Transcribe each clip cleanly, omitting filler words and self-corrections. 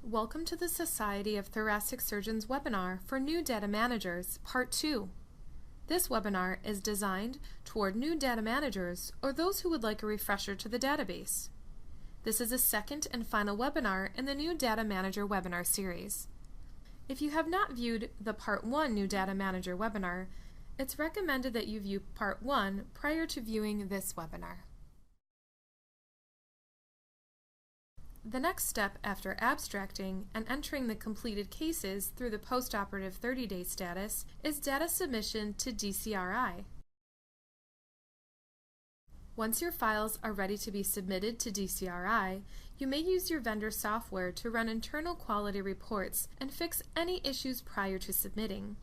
Welcome to the Society of Thoracic Surgeons webinar for New Data Managers, Part 2. This webinar is designed toward new data managers or those who would like a refresher to the database. This is a second and final webinar in the New Data Manager webinar series. If you have not viewed the Part 1 New Data Manager webinar, it's recommended that you view Part 1 prior to viewing this webinar. The next step after abstracting and entering the completed cases through the postoperative 30-day status is data submission to DCRI. Once your files are ready to be submitted to DCRI, you may use your vendor software to run internal quality reports and fix any issues prior to submitting.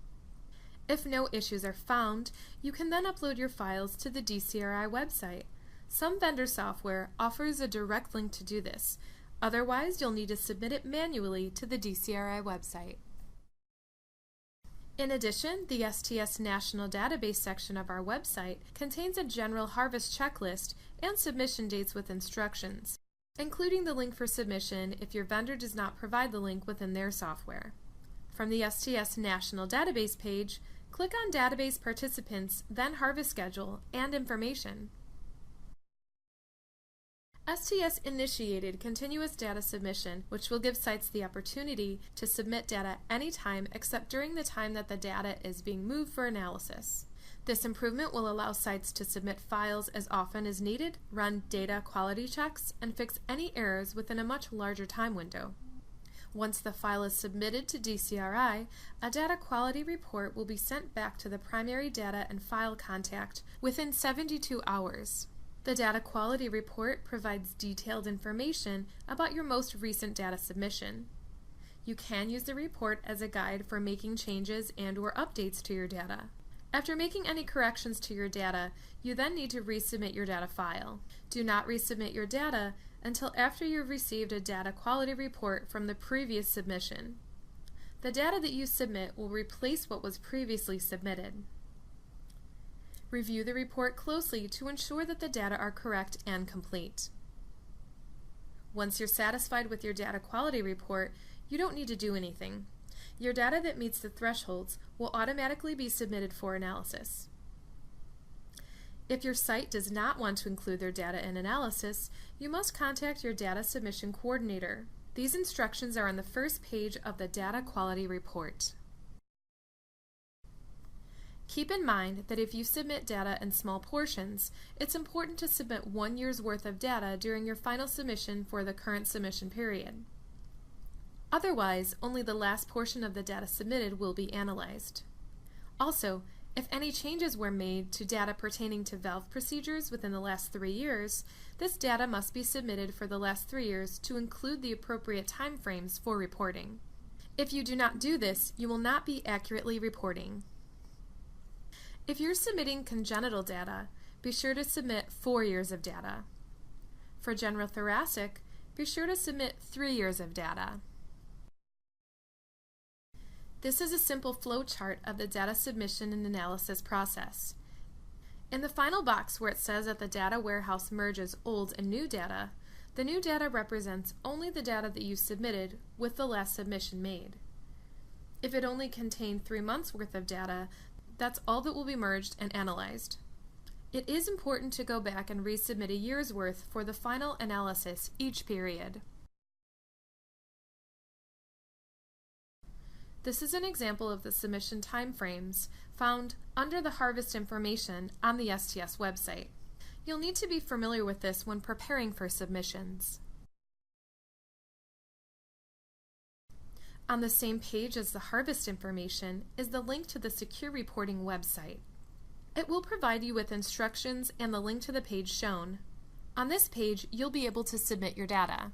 If no issues are found, you can then upload your files to the DCRI website. Some vendor software offers a direct link to do this. Otherwise, you'll need to submit it manually to the DCRI website. In addition, the STS National Database section of our website contains a general harvest checklist and submission dates with instructions, including the link for submission if your vendor does not provide the link within their software. From the STS National Database page, click on Database Participants, then Harvest Schedule and Information. STS initiated continuous data submission, which will give sites the opportunity to submit data anytime except during the time that the data is being moved for analysis. This improvement will allow sites to submit files as often as needed, run data quality checks, and fix any errors within a much larger time window. Once the file is submitted to DCRI, a data quality report will be sent back to the primary data and file contact within 72 hours. The data quality report provides detailed information about your most recent data submission. You can use the report as a guide for making changes and/or updates to your data. After making any corrections to your data, you then need to resubmit your data file. Do not resubmit your data until after you've received a data quality report from the previous submission. The data that you submit will replace what was previously submitted. Review the report closely to ensure that the data are correct and complete. Once you're satisfied with your data quality report, you don't need to do anything. Your data that meets the thresholds will automatically be submitted for analysis. If your site does not want to include their data in analysis, you must contact your data submission coordinator. These instructions are on the first page of the data quality report. Keep in mind that if you submit data in small portions, it's important to submit 1 year's worth of data during your final submission for the current submission period. Otherwise, only the last portion of the data submitted will be analyzed. Also, if any changes were made to data pertaining to valve procedures within the last 3 years, this data must be submitted for the last 3 years to include the appropriate timeframes for reporting. If you do not do this, you will not be accurately reporting. If you're submitting congenital data, be sure to submit 4 years of data. For general thoracic, be sure to submit 3 years of data. This is a simple flow chart of the data submission and analysis process. In the final box where it says that the data warehouse merges old and new data, the new data represents only the data that you submitted with the last submission made. If it only contained 3 months worth of data, that's all that will be merged and analyzed. It is important to go back and resubmit a year's worth for the final analysis each period. This is an example of the submission timeframes found under the harvest information on the STS website. You'll need to be familiar with this when preparing for submissions. On the same page as the harvest information is the link to the Secure Reporting website. It will provide you with instructions and the link to the page shown. On this page, you'll be able to submit your data.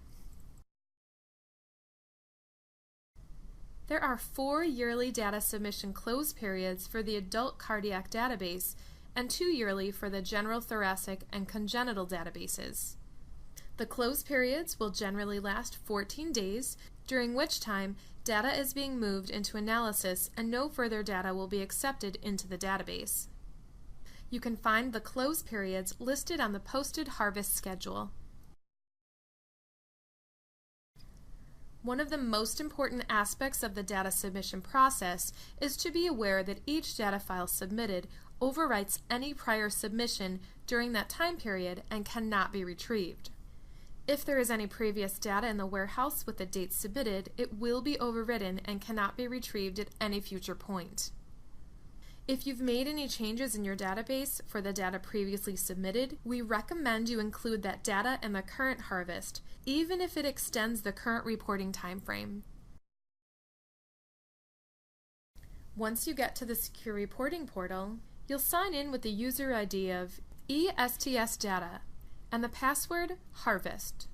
There are 4 yearly data submission close periods for the adult cardiac database and 2 yearly for the general thoracic and congenital databases. The close periods will generally last 14 days, during which time data is being moved into analysis and no further data will be accepted into the database. You can find the close periods listed on the posted harvest schedule. One of the most important aspects of the data submission process is to be aware that each data file submitted overwrites any prior submission during that time period and cannot be retrieved. If there is any previous data in the warehouse with the date submitted, it will be overwritten and cannot be retrieved at any future point. If you've made any changes in your database for the data previously submitted, we recommend you include that data in the current harvest, even if it extends the current reporting time frame. Once you get to the Secure Reporting portal, you'll sign in with the user ID of STS Data and the password Harvest.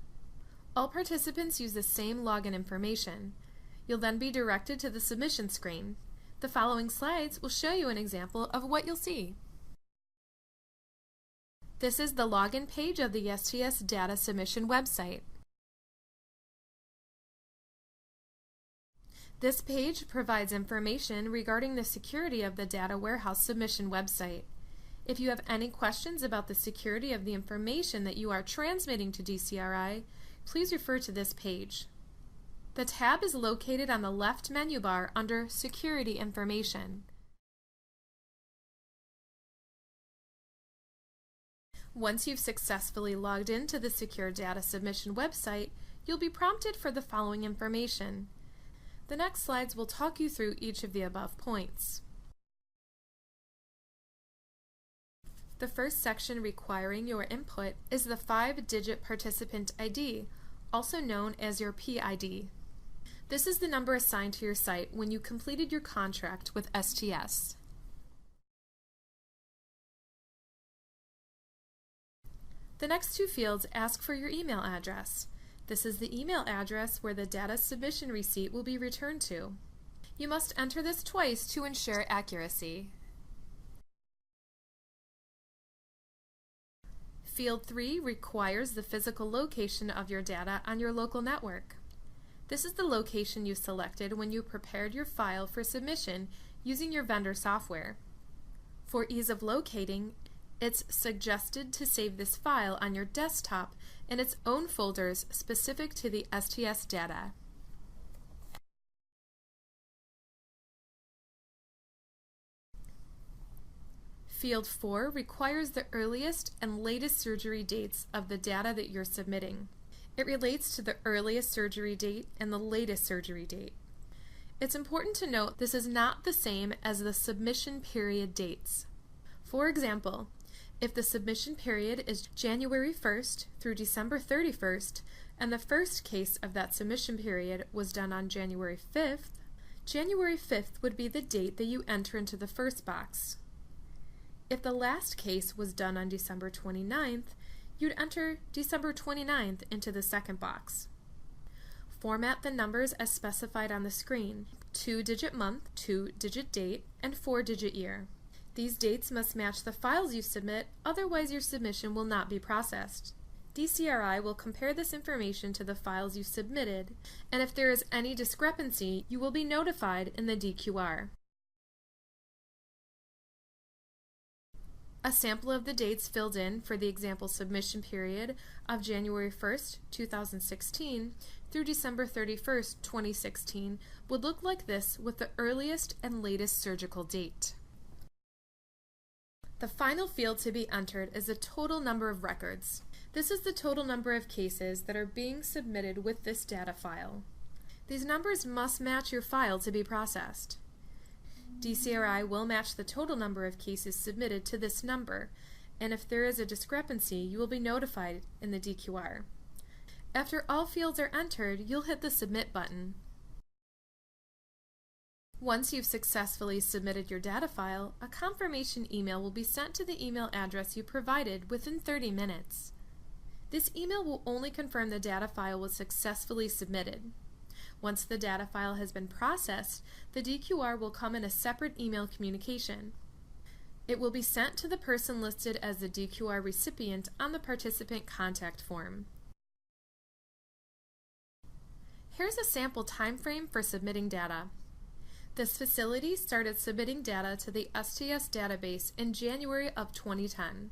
All participants use the same login information. You'll then be directed to the submission screen. The following slides will show you an example of what you'll see. This is the login page of the STS Data Submission website. This page provides information regarding the security of the Data Warehouse Submission website. If you have any questions about the security of the information that you are transmitting to DCRI, please refer to this page. The tab is located on the left menu bar under Security Information. Once you've successfully logged into the Secure Data Submission website, you'll be prompted for the following information. The next slides will talk you through each of the above points. The first section requiring your input is the 5-digit participant ID, also known as your PID. This is the number assigned to your site when you completed your contract with STS. The next two fields ask for your email address. This is the email address where the data submission receipt will be returned to. You must enter this twice to ensure accuracy. Field 3 requires the physical location of your data on your local network. This is the location you selected when you prepared your file for submission using your vendor software. For ease of locating, it's suggested to save this file on your desktop in its own folders specific to the STS data. Field 4 requires the earliest and latest surgery dates of the data that you're submitting. It relates to the earliest surgery date and the latest surgery date. It's important to note this is not the same as the submission period dates. For example, if the submission period is January 1st through December 31st, and the first case of that submission period was done on January 5th, January 5th would be the date that you enter into the first box. If the last case was done on December 29th, you'd enter December 29th into the second box. Format the numbers as specified on the screen: 2-digit month, 2-digit date, and 4-digit year. These dates must match the files you submit, otherwise your submission will not be processed. DCRI will compare this information to the files you submitted, and if there is any discrepancy, you will be notified in the DQR. A sample of the dates filled in for the example submission period of January 1st, 2016 through December 31st, 2016 would look like this with the earliest and latest surgical date. The final field to be entered is the total number of records. This is the total number of cases that are being submitted with this data file. These numbers must match your file to be processed. DCRI will match the total number of cases submitted to this number, and if there is a discrepancy, you will be notified in the DQR. After all fields are entered, you'll hit the Submit button. Once you've successfully submitted your data file, a confirmation email will be sent to the email address you provided within 30 minutes. This email will only confirm the data file was successfully submitted. Once the data file has been processed, the DQR will come in a separate email communication. It will be sent to the person listed as the DQR recipient on the participant contact form. Here's a sample time frame for submitting data. This facility started submitting data to the STS database in January of 2010.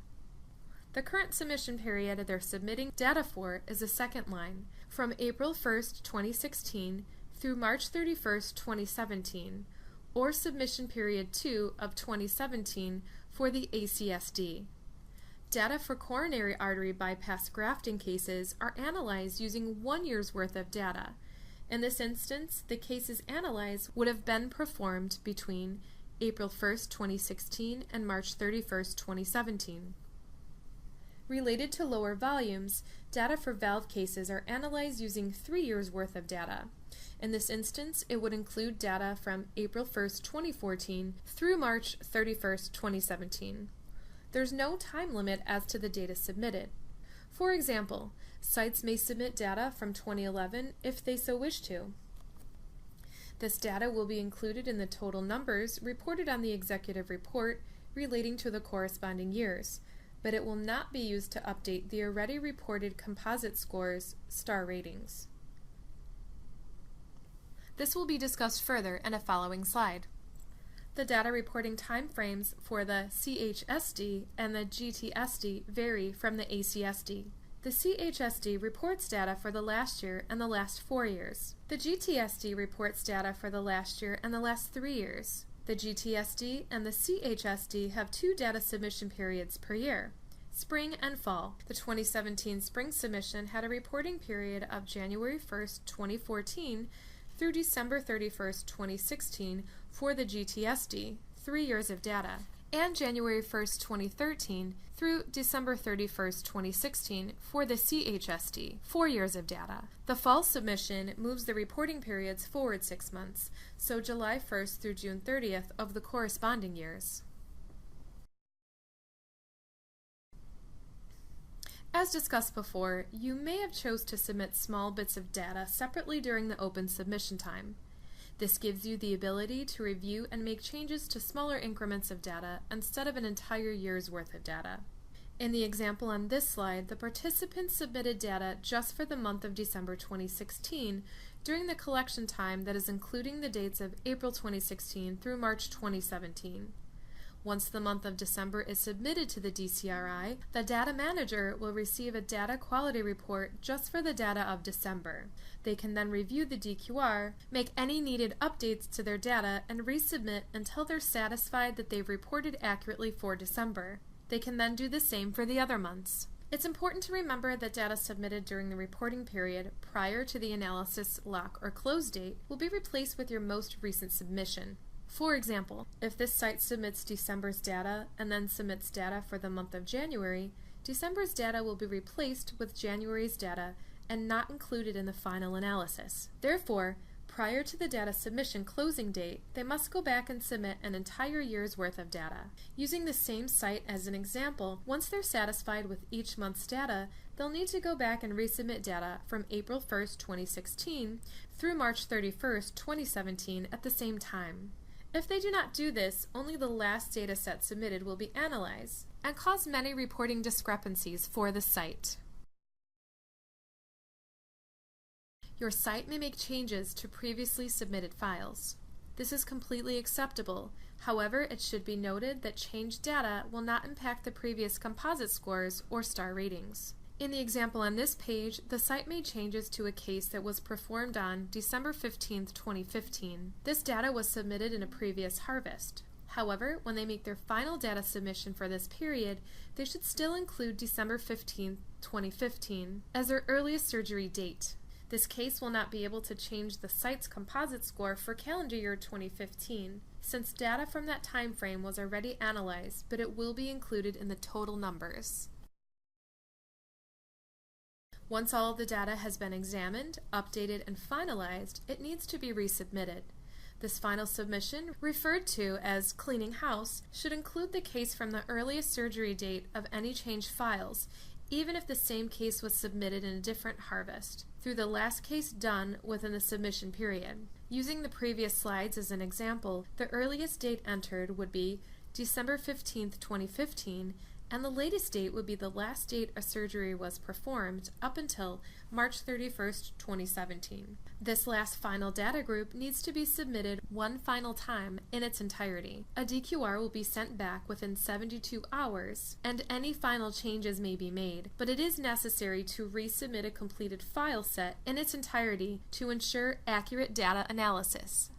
The current submission period they're submitting data for is the second line, from April 1st, 2016 through March 31st, 2017, or submission period 2 of 2017 for the ACSD. Data for coronary artery bypass grafting cases are analyzed using 1 year's worth of data. In this instance, the cases analyzed would have been performed between April 1st, 2016 and March 31st, 2017. Related to lower volumes, data for valve cases are analyzed using 3 years' worth of data. In this instance, it would include data from April 1st, 2014 through March 31st, 2017. There's no time limit as to the data submitted. For example, sites may submit data from 2011 if they so wish to. This data will be included in the total numbers reported on the executive report relating to the corresponding years, but it will not be used to update the already reported composite scores, star ratings. This will be discussed further in a following slide. The data reporting timeframes for the CHSD and the GTSD vary from the ACSD. The CHSD reports data for the last year and the last 4 years. The GTSD reports data for the last year and the last 3 years. The GTSD and the CHSD have 2 data submission periods per year, spring and fall. The 2017 spring submission had a reporting period of January 1st, 2014 through December 31st, 2016 for the GTSD, 3 years of data, and January 1st, 2013 through December 31st, 2016 for the CHSD, 4 years of data. The fall submission moves the reporting periods forward 6 months, so July 1st through June 30th of the corresponding years. As discussed before, you may have chose to submit small bits of data separately during the open submission time. This gives you the ability to review and make changes to smaller increments of data instead of an entire year's worth of data. In the example on this slide, the participants submitted data just for the month of December 2016 during the collection time that is including the dates of April 2016 through March 2017. Once the month of December is submitted to the DCRI, the data manager will receive a data quality report just for the data of December. They can then review the DQR, make any needed updates to their data, and resubmit until they're satisfied that they've reported accurately for December. They can then do the same for the other months. It's important to remember that data submitted during the reporting period prior to the analysis lock or close date will be replaced with your most recent submission. For example, if this site submits December's data and then submits data for the month of January, December's data will be replaced with January's data and not included in the final analysis. Therefore, prior to the data submission closing date, they must go back and submit an entire year's worth of data. Using the same site as an example, once they're satisfied with each month's data, they'll need to go back and resubmit data from April 1st, 2016 through March 31st, 2017 at the same time. If they do not do this, only the last data set submitted will be analyzed and cause many reporting discrepancies for the site. Your site may make changes to previously submitted files. This is completely acceptable. However, it should be noted that changed data will not impact the previous composite scores or star ratings. In the example on this page, the site made changes to a case that was performed on December 15, 2015. This data was submitted in a previous harvest. However, when they make their final data submission for this period, they should still include December 15, 2015 as their earliest surgery date. This case will not be able to change the site's composite score for calendar year 2015, since data from that time frame was already analyzed, but it will be included in the total numbers. Once all of the data has been examined, updated, and finalized, it needs to be resubmitted. This final submission, referred to as cleaning house, should include the case from the earliest surgery date of any changed files, even if the same case was submitted in a different harvest, through the last case done within the submission period. Using the previous slides as an example, the earliest date entered would be December 15, 2015, and the latest date would be the last date a surgery was performed up until March 31st, 2017. This last final data group needs to be submitted one final time in its entirety. A DQR will be sent back within 72 hours, and any final changes may be made, but it is necessary to resubmit a completed file set in its entirety to ensure accurate data analysis.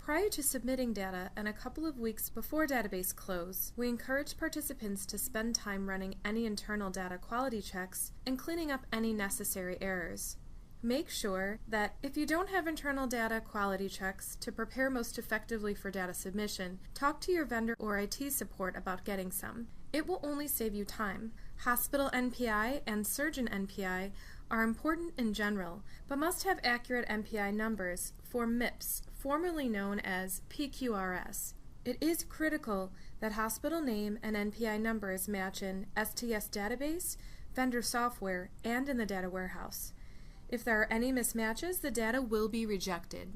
Prior to submitting data and a couple of weeks before database close, we encourage participants to spend time running any internal data quality checks and cleaning up any necessary errors. Make sure that if you don't have internal data quality checks to prepare most effectively for data submission, talk to your vendor or IT support about getting some. It will only save you time. Hospital NPI and surgeon NPI are important in general, but must have accurate NPI numbers for MIPS, formerly known as PQRS. It is critical that hospital name and NPI numbers match in STS Database, vendor software, and in the data warehouse. If there are any mismatches, the data will be rejected.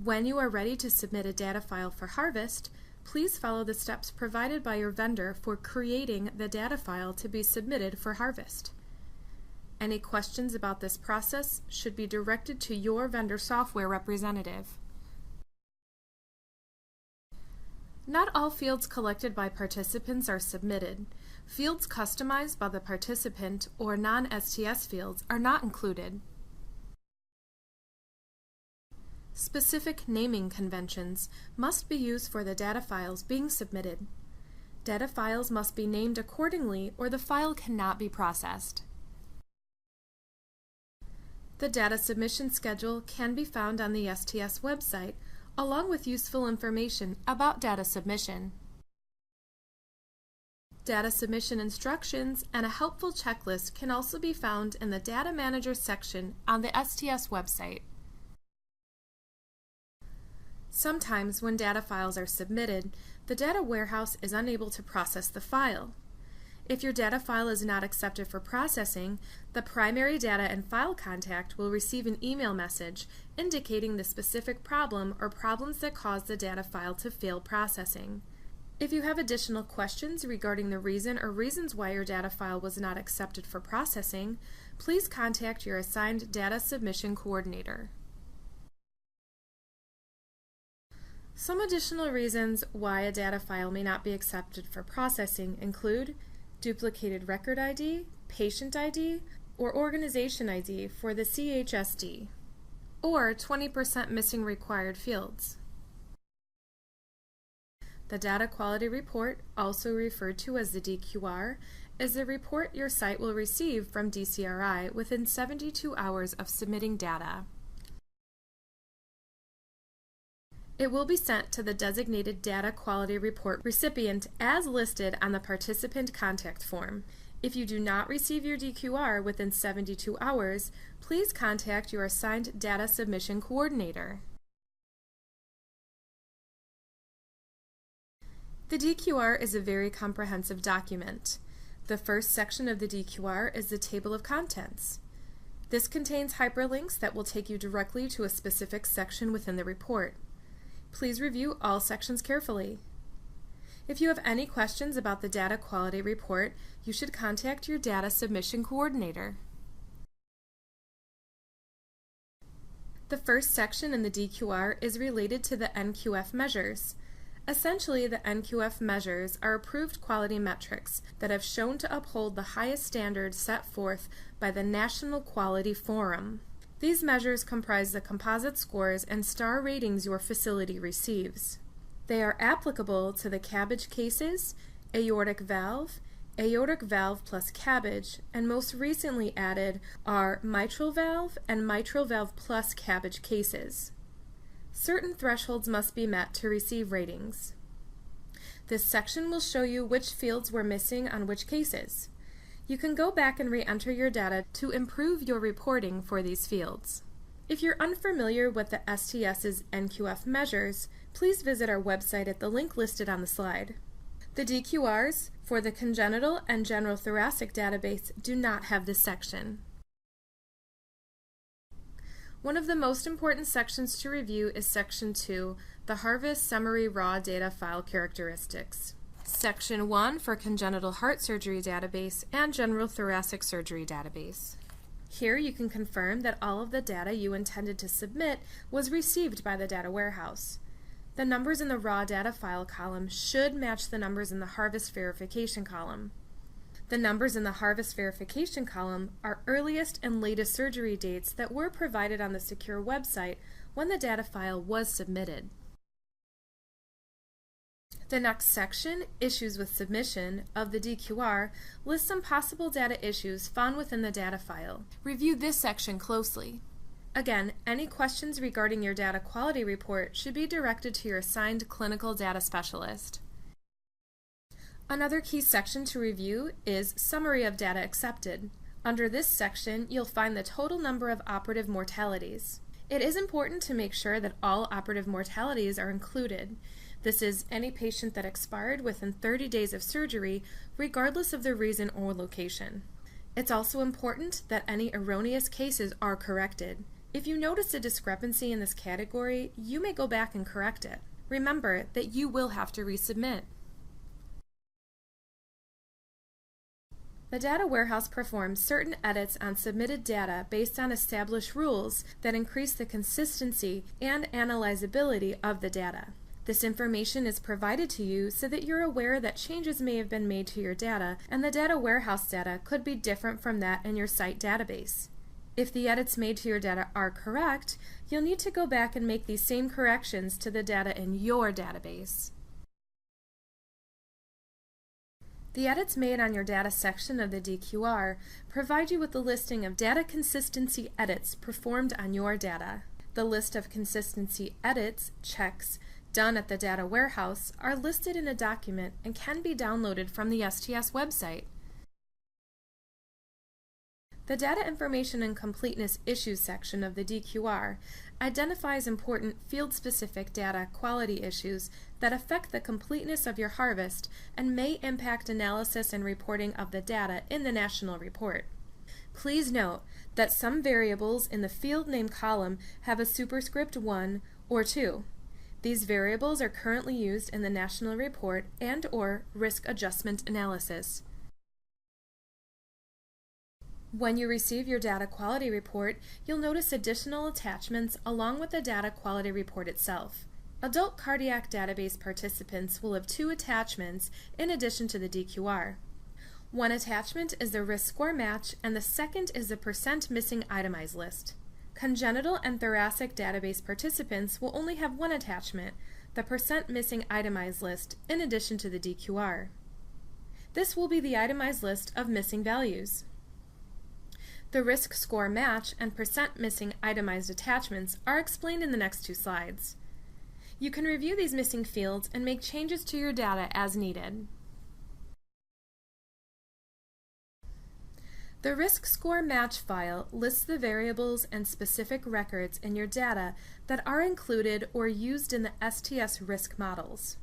When you are ready to submit a data file for harvest, please follow the steps provided by your vendor for creating the data file to be submitted for harvest. Any questions about this process should be directed to your vendor software representative. Not all fields collected by participants are submitted. Fields customized by the participant or non-STS fields are not included. Specific naming conventions must be used for the data files being submitted. Data files must be named accordingly or the file cannot be processed. The data submission schedule can be found on the STS website, along with useful information about data submission. Data submission instructions and a helpful checklist can also be found in the Data Manager section on the STS website. Sometimes when data files are submitted, the data warehouse is unable to process the file. If your data file is not accepted for processing, the primary data and file contact will receive an email message indicating the specific problem or problems that cause the data file to fail processing. If you have additional questions regarding the reason or reasons why your data file was not accepted for processing, please contact your assigned data submission coordinator. Some additional reasons why a data file may not be accepted for processing include duplicated record ID, patient ID, or organization ID for the CHSD, or 20% missing required fields. The Data Quality Report, also referred to as the DQR, is the report your site will receive from DCRI within 72 hours of submitting data. It will be sent to the designated Data Quality Report recipient as listed on the participant contact form. If you do not receive your DQR within 72 hours, please contact your assigned data submission coordinator. The DQR is a very comprehensive document. The first section of the DQR is the table of contents. This contains hyperlinks that will take you directly to a specific section within the report. Please review all sections carefully. If you have any questions about the Data Quality Report, you should contact your data submission coordinator. The first section in the DQR is related to the Nqf measures. Essentially, the Nqf measures are approved quality metrics that have shown to uphold the highest standards set forth by the National Quality Forum. These measures comprise the composite scores and star ratings your facility receives. They are applicable to the CABG cases, aortic valve plus CABG, and most recently added are mitral valve and mitral valve plus CABG cases. Certain thresholds must be met to receive ratings. This section will show you which fields were missing on which cases. You can go back and re-enter your data to improve your reporting for these fields. If you're unfamiliar with the STS's Nqf measures, please visit our website at the link listed on the slide. The DQRs for the congenital and general thoracic database do not have this section. One of the most important sections to review is Section 2, the Harvest Summary Raw Data File Characteristics. Section 1 for Congenital Heart Surgery Database and General Thoracic Surgery Database. Here you can confirm that all of the data you intended to submit was received by the data warehouse. The numbers in the raw data file column should match the numbers in the harvest verification column. The numbers in the harvest verification column are earliest and latest surgery dates that were provided on the secure website when the data file was submitted. The next section, Issues with Submission, of the DQR lists some possible data issues found within the data file. Review this section closely. Again, any questions regarding your data quality report should be directed to your assigned clinical data specialist. Another key section to review is Summary of Data Accepted. Under this section, you'll find the total number of operative mortalities. It is important to make sure that all operative mortalities are included. This is any patient that expired within 30 days of surgery, regardless of the reason or location. It's also important that any erroneous cases are corrected. If you notice a discrepancy in this category, you may go back and correct it. Remember that you will have to resubmit. The data warehouse performs certain edits on submitted data based on established rules that increase the consistency and analyzability of the data. This information is provided to you so that you're aware that changes may have been made to your data, and the data warehouse data could be different from that in your site database. If the edits made to your data are correct, you'll need to go back and make these same corrections to the data in your database. The edits made on your data section of the DQR provide you with the listing of data consistency edits performed on your data. The list of consistency edits, checks, done at the data warehouse are listed in a document and can be downloaded from the STS website. The Data Information and Completeness Issues section of the DQR identifies important field-specific data quality issues that affect the completeness of your harvest and may impact analysis and reporting of the data in the national report. Please note that some variables in the field name column have a superscript 1 or 2. These variables are currently used in the national report and/or risk adjustment analysis. When you receive your data quality report, you'll notice additional attachments along with the data quality report itself. Adult cardiac database participants will have 2 attachments in addition to the DQR. One attachment is the risk score match, and the second is the percent missing itemized list. Congenital and thoracic database participants will only have 1 attachment, the percent missing itemized list, in addition to the DQR. This will be the itemized list of missing values. The risk score match and percent missing itemized attachments are explained in the next 2 slides. You can review these missing fields and make changes to your data as needed. The risk score match file lists the variables and specific records in your data that are included or used in the STS risk models.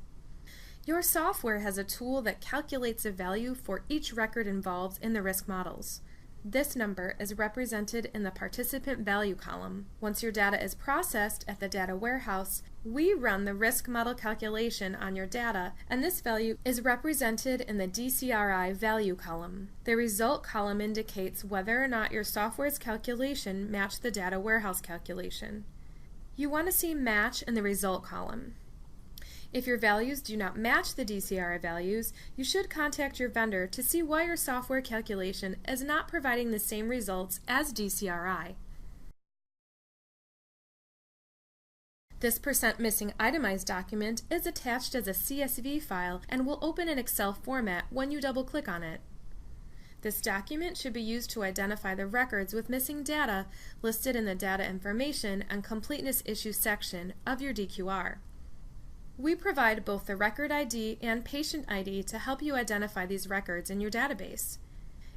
Your software has a tool that calculates a value for each record involved in the risk models. This number is represented in the participant value column. Once your data is processed at the data warehouse, we run the risk model calculation on your data, and this value is represented in the DCRI value column. The result column indicates whether or not your software's calculation matched the data warehouse calculation. You want to see match in the result column. If your values do not match the DCRI values, you should contact your vendor to see why your software calculation is not providing the same results as DCRI. This percent missing itemized document is attached as a CSV file and will open in Excel format when you double-click on it. This document should be used to identify the records with missing data listed in the Data Information and Completeness Issues section of your DQR. We provide both the record ID and patient ID to help you identify these records in your database.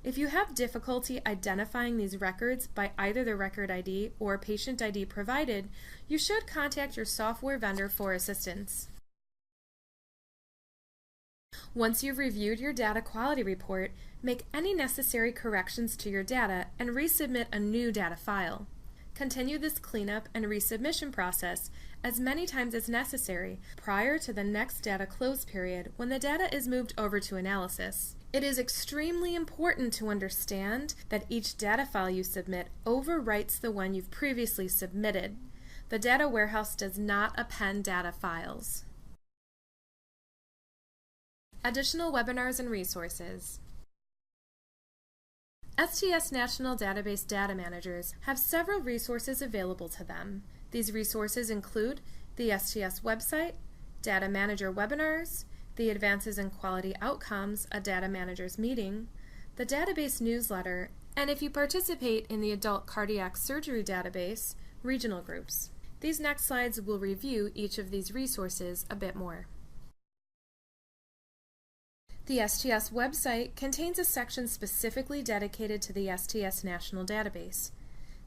If you have difficulty identifying these records by either the record ID or patient ID provided, you should contact your software vendor for assistance. Once you've reviewed your data quality report, make any necessary corrections to your data and resubmit a new data file. Continue this cleanup and resubmission process as many times as necessary prior to the next data close period when the data is moved over to analysis. It is extremely important to understand that each data file you submit overwrites the one you've previously submitted. The data warehouse does not append data files. Additional webinars and resources. STS National Database Data Managers have several resources available to them. These resources include the STS website, Data Manager webinars, the Advances in Quality Outcomes, a Data Managers meeting, the database newsletter, and if you participate in the Adult Cardiac Surgery Database, regional groups. These next slides will review each of these resources a bit more. The STS website contains a section specifically dedicated to the STS National Database.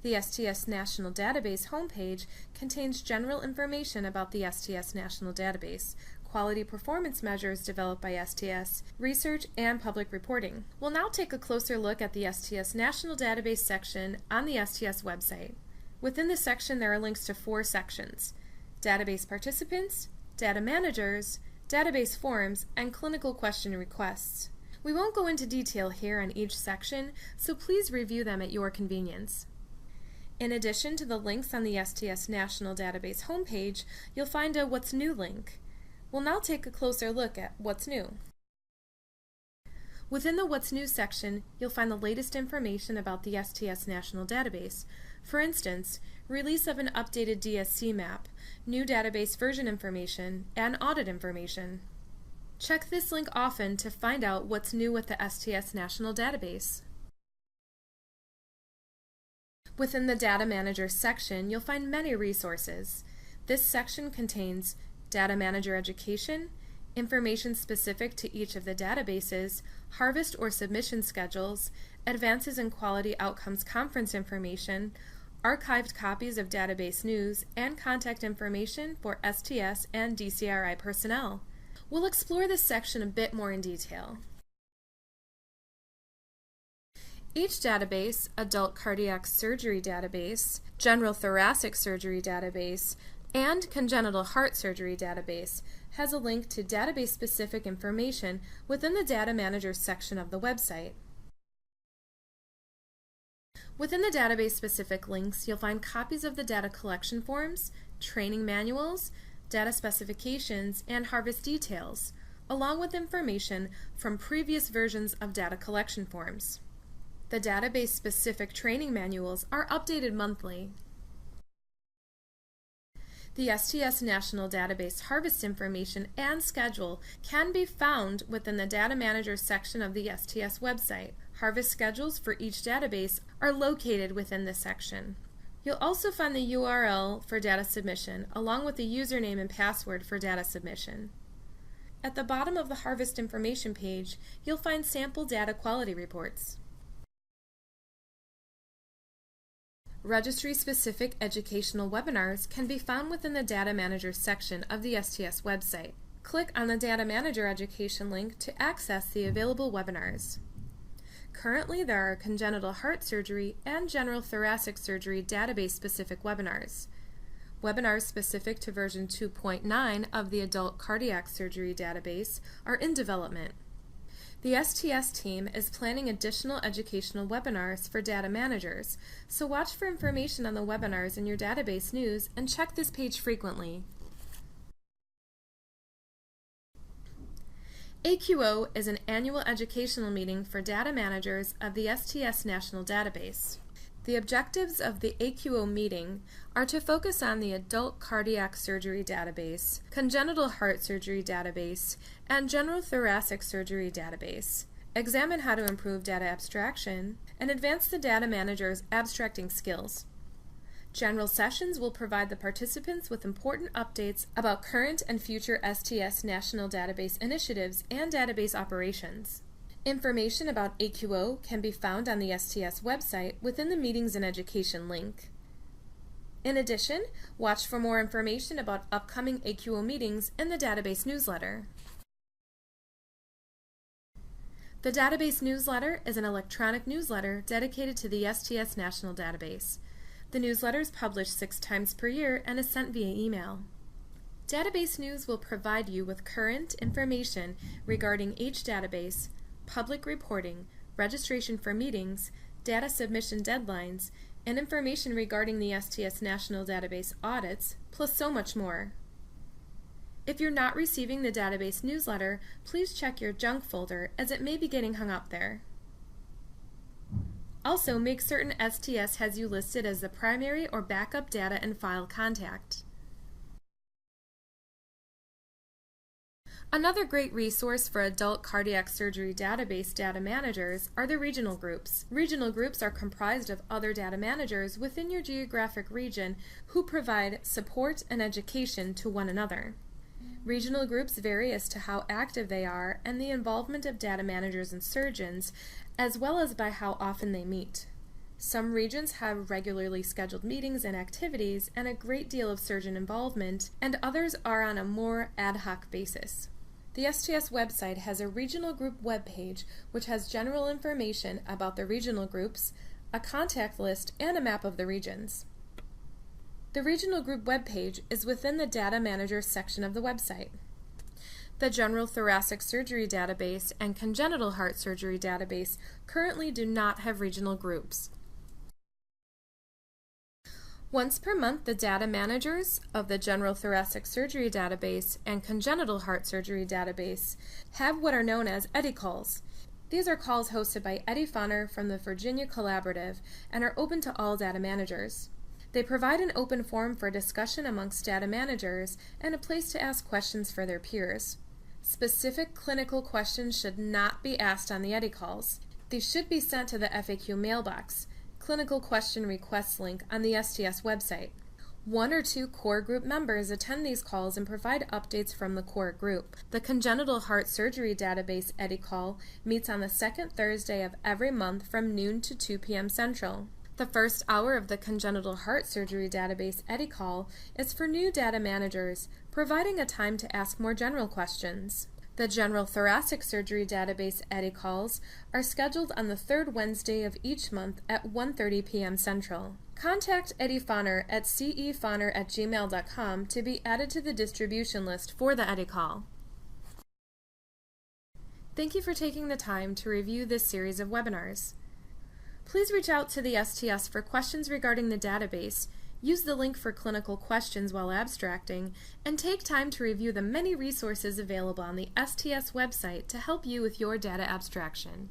The STS National Database homepage contains general information about the STS National Database, quality performance measures developed by STS, research, and public reporting. We'll now take a closer look at the STS National Database section on the STS website. Within this section, there are links to 4 sections: Database Participants, Data Managers, Database Forms, and Clinical Question Requests. We won't go into detail here on each section, so please review them at your convenience. In addition to the links on the STS National Database homepage, you'll find a What's New link. We'll now take a closer look at What's New. Within the What's New section, you'll find the latest information about the STS National Database. For instance, release of an updated DSC map, new database version information, and audit information. Check this link often to find out what's new with the STS National Database. Within the Data Manager section, you'll find many resources. This section contains Data Manager education, information specific to each of the databases, harvest or submission schedules, Advances in Quality Outcomes conference information, archived copies of database news, and contact information for STS and DCRI personnel. We'll explore this section a bit more in detail. Each database, Adult Cardiac Surgery Database, General Thoracic Surgery Database, and Congenital Heart Surgery Database, has a link to database-specific information within the Data Manager section of the website. Within the database-specific links, you'll find copies of the data collection forms, training manuals, data specifications, and harvest details, along with information from previous versions of data collection forms. The database-specific training manuals are updated monthly. The STS National Database harvest information and schedule can be found within the Data Manager section of the STS website. Harvest schedules for each database are located within this section. You'll also find the URL for data submission, along with the username and password for data submission. At the bottom of the harvest information page, you'll find sample data quality reports. Registry-specific educational webinars can be found within the Data Manager section of the STS website. Click on the Data Manager Education link to access the available webinars. Currently, there are Congenital Heart Surgery and General Thoracic Surgery database-specific webinars. Webinars specific to version 2.9 of the Adult Cardiac Surgery Database are in development. The STS team is planning additional educational webinars for data managers, so watch for information on the webinars in your database news and check this page frequently. AQO is an annual educational meeting for data managers of the STS National Database. The objectives of the AQO meeting are to focus on the Adult Cardiac Surgery Database, Congenital Heart Surgery Database, and General Thoracic Surgery Database, examine how to improve data abstraction, and advance the data manager's abstracting skills. General sessions will provide the participants with important updates about current and future STS National Database initiatives and database operations. Information about AQO can be found on the STS website within the Meetings and Education link. In addition, watch for more information about upcoming AQO meetings in the database newsletter. The database newsletter is an electronic newsletter dedicated to the STS National Database. The newsletter is published 6 times per year and is sent via email. Database News will provide you with current information regarding each database, public reporting, registration for meetings, data submission deadlines, and information regarding the STS National Database audits, plus so much more. If you're not receiving the database newsletter, please check your junk folder as it may be getting hung up there. Also, make certain STS has you listed as the primary or backup data and file contact. Another great resource for adult cardiac surgery database data managers are the regional groups. Regional groups are comprised of other data managers within your geographic region who provide support and education to one another. Regional groups vary as to how active they are and the involvement of data managers and surgeons, as well as by how often they meet. Some regions have regularly scheduled meetings and activities and a great deal of surgeon involvement, and others are on a more ad hoc basis. The STS website has a regional group webpage which has general information about the regional groups, a contact list, and a map of the regions. The regional group webpage is within the Data Manager section of the website. The General Thoracic Surgery Database and Congenital Heart Surgery Database currently do not have regional groups. Once per month, the data managers of the General Thoracic Surgery Database and Congenital Heart Surgery Database have what are known as Eddie calls. These are calls hosted by Eddie Funner from the Virginia Collaborative and are open to all data managers. They provide an open forum for discussion amongst data managers and a place to ask questions for their peers. Specific clinical questions should not be asked on the Eddie calls. These should be sent to the FAQ mailbox, clinical question requests link on the STS website. 1 or 2 core group members attend these calls and provide updates from the core group. The Congenital Heart Surgery Database Eddie call meets on the second Thursday of every month from noon to 2 p.m. Central. The first hour of the Congenital Heart Surgery Database Eddie call is for new data managers, providing a time to ask more general questions. The General Thoracic Surgery Database Eddie calls are scheduled on the 3rd Wednesday of each month at 1:30 p.m. Central. Contact Eddie Fonner at cefonner@gmail.com to be added to the distribution list for the Eddie call. Thank you for taking the time to review this series of webinars. Please reach out to the STS for questions regarding the database, use the link for clinical questions while abstracting, and take time to review the many resources available on the STS website to help you with your data abstraction.